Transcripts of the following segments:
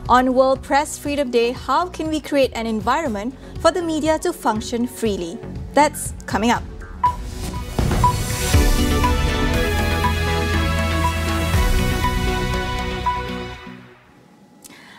On World Press Freedom Day, how can we create an environment for the media to function freely? That's coming up.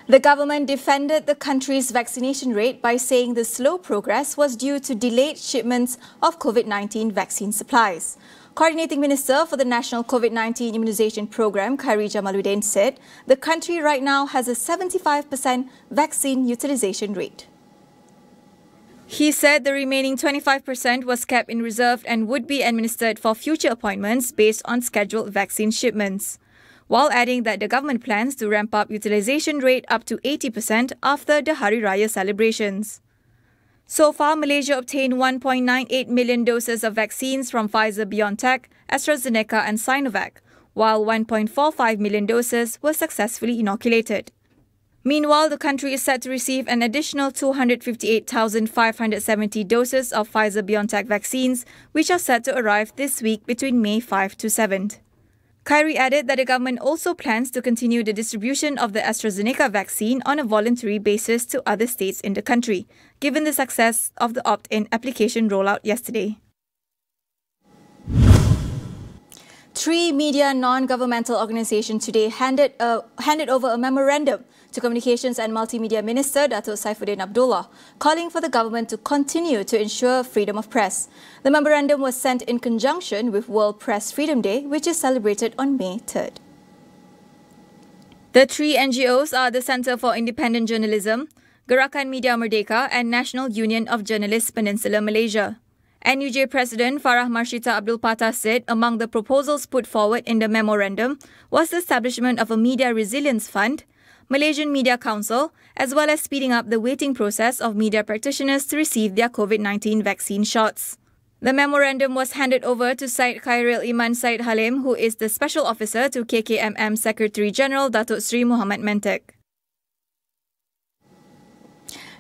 The government defended the country's vaccination rate by saying the slow progress was due to delayed shipments of COVID-19 vaccine supplies. Coordinating Minister for the National COVID-19 Immunization Programme, Khairi Jamaluddin, said the country right now has a 75% vaccine utilisation rate. He said the remaining 25% was kept in reserve and would be administered for future appointments based on scheduled vaccine shipments, while adding that the government plans to ramp up utilisation rate up to 80% after the Hari Raya celebrations. So far, Malaysia obtained 1.98 million doses of vaccines from Pfizer-BioNTech, AstraZeneca and Sinovac, while 1.45 million doses were successfully inoculated. Meanwhile, the country is set to receive an additional 258,570 doses of Pfizer-BioNTech vaccines, which are set to arrive this week between May 5 to 7th. Khairi added that the government also plans to continue the distribution of the AstraZeneca vaccine on a voluntary basis to other states in the country, given the success of the opt-in application rollout yesterday. 3 media non-governmental organisations today handed over a memorandum to Communications and Multimedia Minister Datuk Saifuddin Abdullah, calling for the government to continue to ensure freedom of press. The memorandum was sent in conjunction with World Press Freedom Day, which is celebrated on May 3rd. The 3 NGOs are the Centre for Independent Journalism, Gerakan Media Merdeka and National Union of Journalists Peninsular Malaysia. NUJ President Farhana Sheikh Abdul Patah said among the proposals put forward in the memorandum was the establishment of a Media Resilience Fund, Malaysian Media Council, as well as speeding up the waiting process of media practitioners to receive their COVID-19 vaccine shots. The memorandum was handed over to Syed Khairil Iman Syed Halim, who is the Special Officer to KKMM Secretary General Datuk Sri Muhammad Mentek.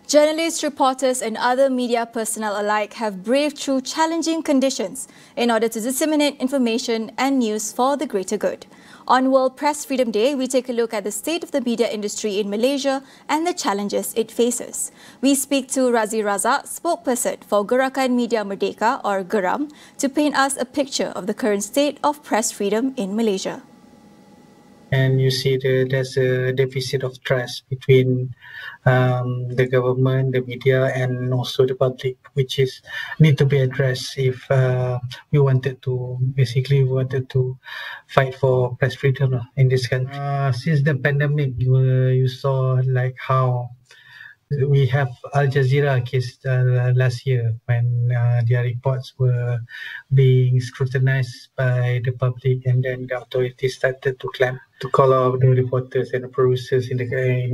Journalists, reporters and other media personnel alike have braved through challenging conditions in order to disseminate information and news for the greater good. On World Press Freedom Day, we take a look at the state of the media industry in Malaysia and the challenges it faces. We speak to Razi Razak, spokesperson for Gerakan Media Merdeka or Geram, to paint us a picture of the current state of press freedom in Malaysia. And you see there's a deficit of trust between the government, the media, and also the public, which is need to be addressed if we wanted to fight for press freedom in this country. Since the pandemic, you saw like how we have Al Jazeera case last year when their reports were being scrutinized by the public, and then the authorities started to call out the reporters and the producers in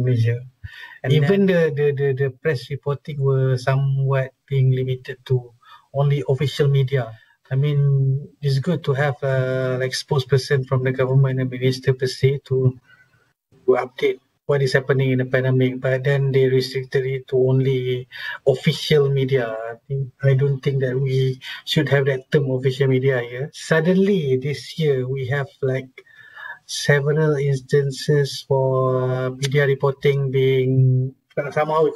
Malaysia. And even the press reporting were somewhat being limited to only official media. I mean, it's good to have like spokesperson from the government and minister per se to update what is happening in the pandemic, but then they restricted it to only official media. I don't think that we should have that term official media here. Suddenly this year we have like several instances for media reporting being somehow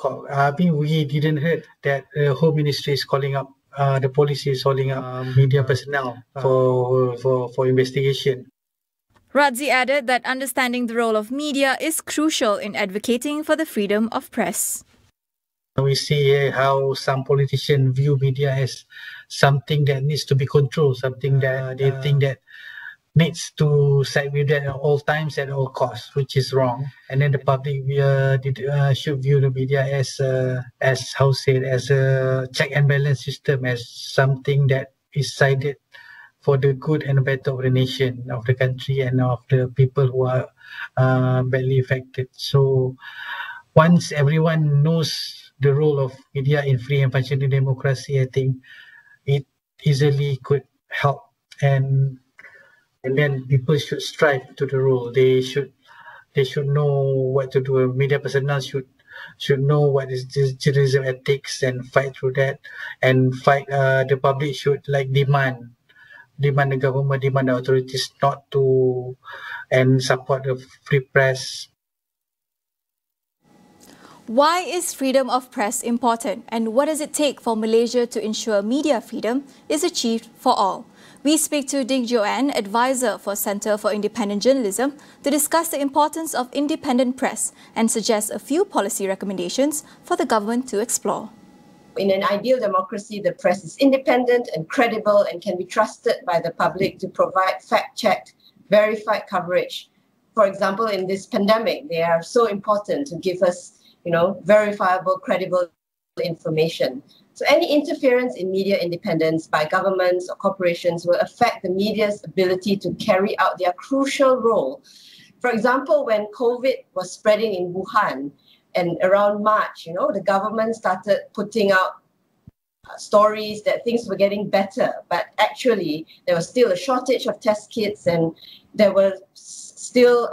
we didn't heard that the Home Ministry is calling up the policy is calling up media personnel for investigation. Radzi added that understanding the role of media is crucial in advocating for the freedom of press. We see how some politicians view media as something that needs to be controlled, something that they think that needs to side with that at all times, at all costs, which is wrong. And then the public should view the media as a check and balance system, as something that is sided for the good and the better of the nation, of the country, and of the people who are badly affected. So once everyone knows the role of media in free and functioning democracy, I think it easily could help. And then people should strive to the role. They should know what to do. Media personnel should know what is journalism ethics and fight through that. And the public should like demand the government, demand the authorities not to and support the free press. Why is freedom of press important, and what does it take for Malaysia to ensure media freedom is achieved for all? We speak to Ding Joanne, advisor for Centre for Independent Journalism, to discuss the importance of independent press and suggest a few policy recommendations for the government to explore. In an ideal democracy, the press is independent and credible and can be trusted by the public to provide fact-checked, verified coverage. For example, in this pandemic, they are so important to give us verifiable, credible information. So any interference in media independence by governments or corporations will affect the media's ability to carry out their crucial role. For example, when COVID was spreading in Wuhan, and around March, the government started putting out stories that things were getting better, but actually there was still a shortage of test kits, and there were still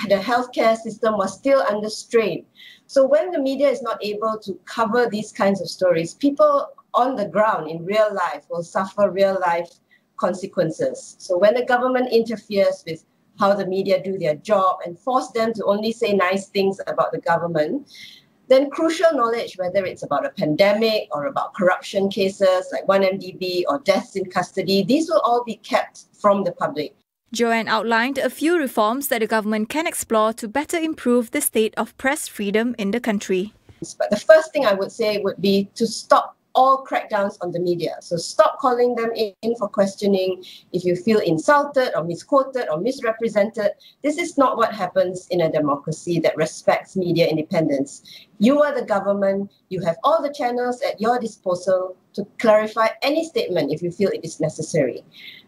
the healthcare system was still under strain. So when the media is not able to cover these kinds of stories, people on the ground in real life will suffer real life consequences. So when the government interferes with how the media do their job and force them to only say nice things about the government, then crucial knowledge, whether it's about a pandemic or about corruption cases like 1MDB or deaths in custody, these will all be kept from the public. Joanne outlined a few reforms that the government can explore to better improve the state of press freedom in the country. But the first thing I would say would be to stop all crackdowns on the media. So stop calling them in for questioning if you feel insulted or misquoted or misrepresented. This is not what happens in a democracy that respects media independence. You are the government. You have all the channels at your disposal to clarify any statement if you feel it is necessary.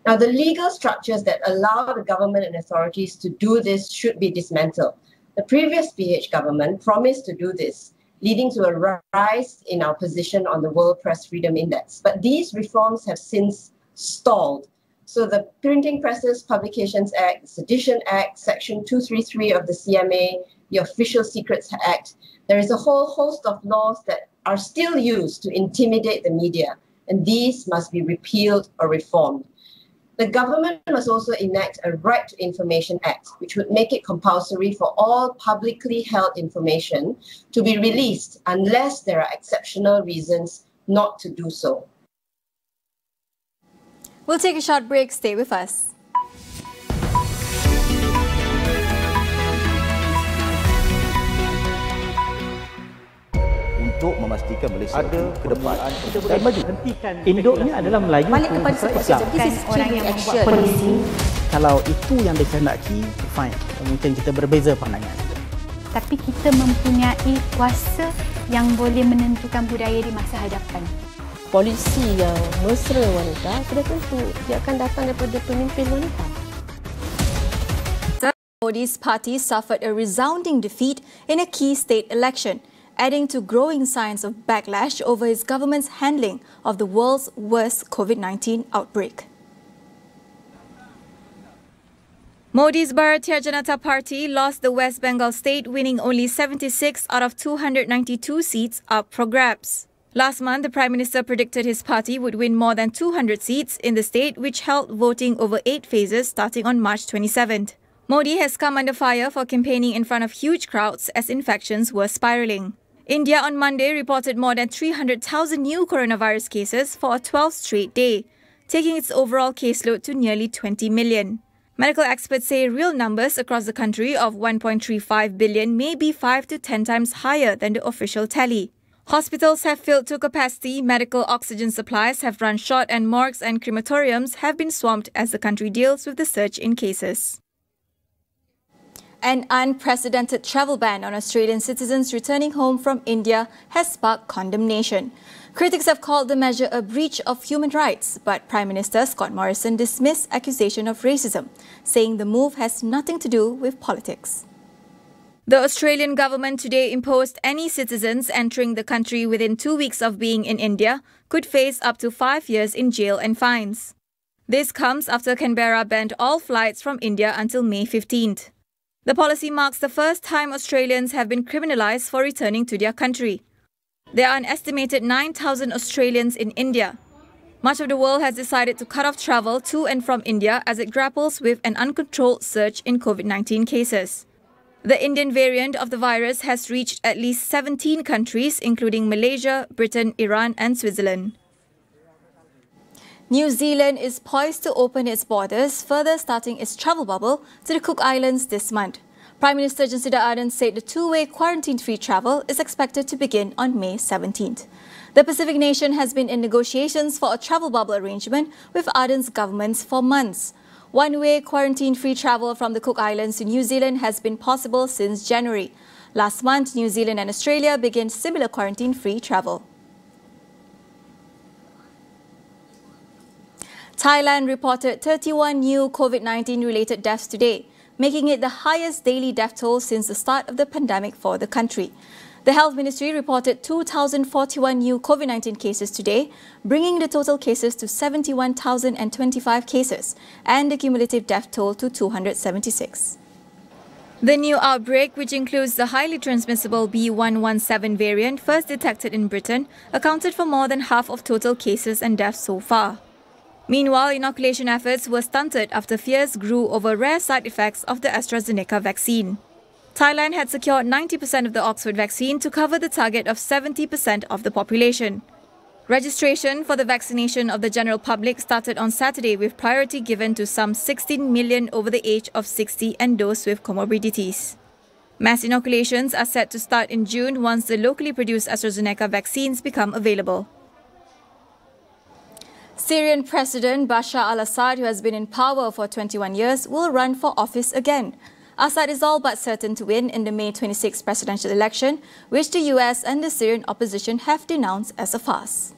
Now, the legal structures that allow the government and authorities to do this should be dismantled. The previous PH government promised to do this, leading to a rise in our position on the World Press Freedom Index. But these reforms have since stalled. So the Printing Presses Publications Act, the Sedition Act, Section 233 of the CMA, the Official Secrets Act, there is a whole host of laws that are still used to intimidate the media, and these must be repealed or reformed. The government must also enact a Right to Information Act, which would make it compulsory for all publicly held information to be released unless there are exceptional reasons not to do so. We'll take a short break. Stay with us. Untuk memastikan Malaysia ada ke depan dan maju. Induknya adalah Melayu. Balik kepada Islam. Orang yang membuat polisi. Kalau itu yang dikehendaki, fine. Mungkin kita berbeza pandangan. Tapi kita mempunyai kuasa yang boleh menentukan budaya di masa hadapan. Polisi yang mesra wanita, sudah tentu dia akan datang daripada pemimpin wanita. Modi's party suffered a resounding defeat in a key state election, adding to growing signs of backlash over his government's handling of the world's worst COVID-19 outbreak. Modi's Bharatiya Janata Party lost the West Bengal state, winning only 76 out of 292 seats up for grabs. Last month, the Prime Minister predicted his party would win more than 200 seats in the state, which held voting over 8 phases starting on March 27th. Modi has come under fire for campaigning in front of huge crowds as infections were spiralling. India on Monday reported more than 300,000 new coronavirus cases for a 12th straight day, taking its overall caseload to nearly 20 million. Medical experts say real numbers across the country of 1.35 billion may be 5 to 10 times higher than the official tally. Hospitals have filled to capacity, medical oxygen supplies have run short, and morgues and crematoriums have been swamped as the country deals with the surge in cases. An unprecedented travel ban on Australian citizens returning home from India has sparked condemnation. Critics have called the measure a breach of human rights, but Prime Minister Scott Morrison dismissed accusation of racism, saying the move has nothing to do with politics. The Australian government today imposed any citizens entering the country within 2 weeks of being in India could face up to 5 years in jail and fines. This comes after Canberra banned all flights from India until May 15th. The policy marks the first time Australians have been criminalised for returning to their country. There are an estimated 9,000 Australians in India. Much of the world has decided to cut off travel to and from India as it grapples with an uncontrolled surge in COVID-19 cases. The Indian variant of the virus has reached at least 17 countries, including Malaysia, Britain, Iran and Switzerland. New Zealand is poised to open its borders, further starting its travel bubble to the Cook Islands this month. Prime Minister Jacinda Ardern said the two-way quarantine-free travel is expected to begin on May 17th. The Pacific nation has been in negotiations for a travel bubble arrangement with Ardern's governments for months. One-way quarantine-free travel from the Cook Islands to New Zealand has been possible since January. Last month, New Zealand and Australia began similar quarantine-free travel. Thailand reported 31 new COVID-19 related deaths today, making it the highest daily death toll since the start of the pandemic for the country. The Health Ministry reported 2,041 new COVID-19 cases today, bringing the total cases to 71,025 cases and the cumulative death toll to 276. The new outbreak, which includes the highly transmissible B117 variant first detected in Britain, accounted for more than half of total cases and deaths so far. Meanwhile, inoculation efforts were stunted after fears grew over rare side effects of the AstraZeneca vaccine. Thailand had secured 90% of the Oxford vaccine to cover the target of 70% of the population. Registration for the vaccination of the general public started on Saturday, with priority given to some 16 million over the age of 60 and those with comorbidities. Mass inoculations are set to start in June once the locally produced AstraZeneca vaccines become available. Syrian President Bashar al-Assad, who has been in power for 21 years, will run for office again. Assad is all but certain to win in the May 26 presidential election, which the US and the Syrian opposition have denounced as a farce.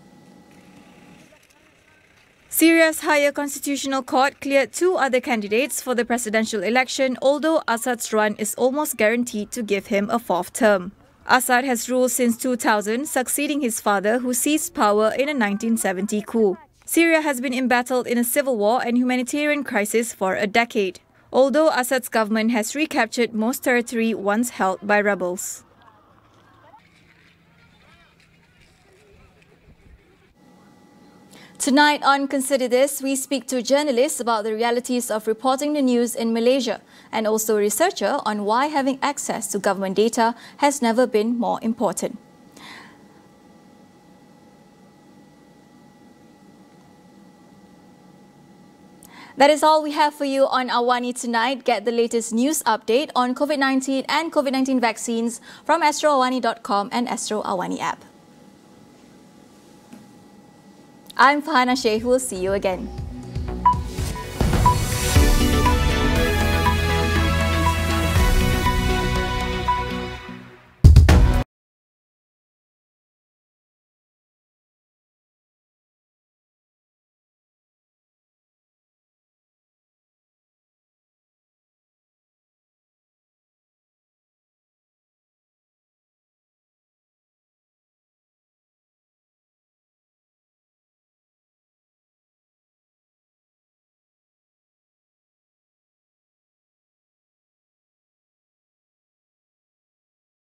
Syria's higher constitutional court cleared two other candidates for the presidential election, although Assad's run is almost guaranteed to give him a fourth term. Assad has ruled since 2000, succeeding his father, who seized power in a 1970 coup. Syria has been embattled in a civil war and humanitarian crisis for a decade, although Assad's government has recaptured most territory once held by rebels. Tonight on Consider This, we speak to journalists about the realities of reporting the news in Malaysia and also a researcher on why having access to government data has never been more important. That is all we have for you on AWANI Tonight. Get the latest news update on COVID-19 and COVID-19 vaccines from astroawani.com and Astro Awani app. I'm Farhana Sheikh. We'll see you again.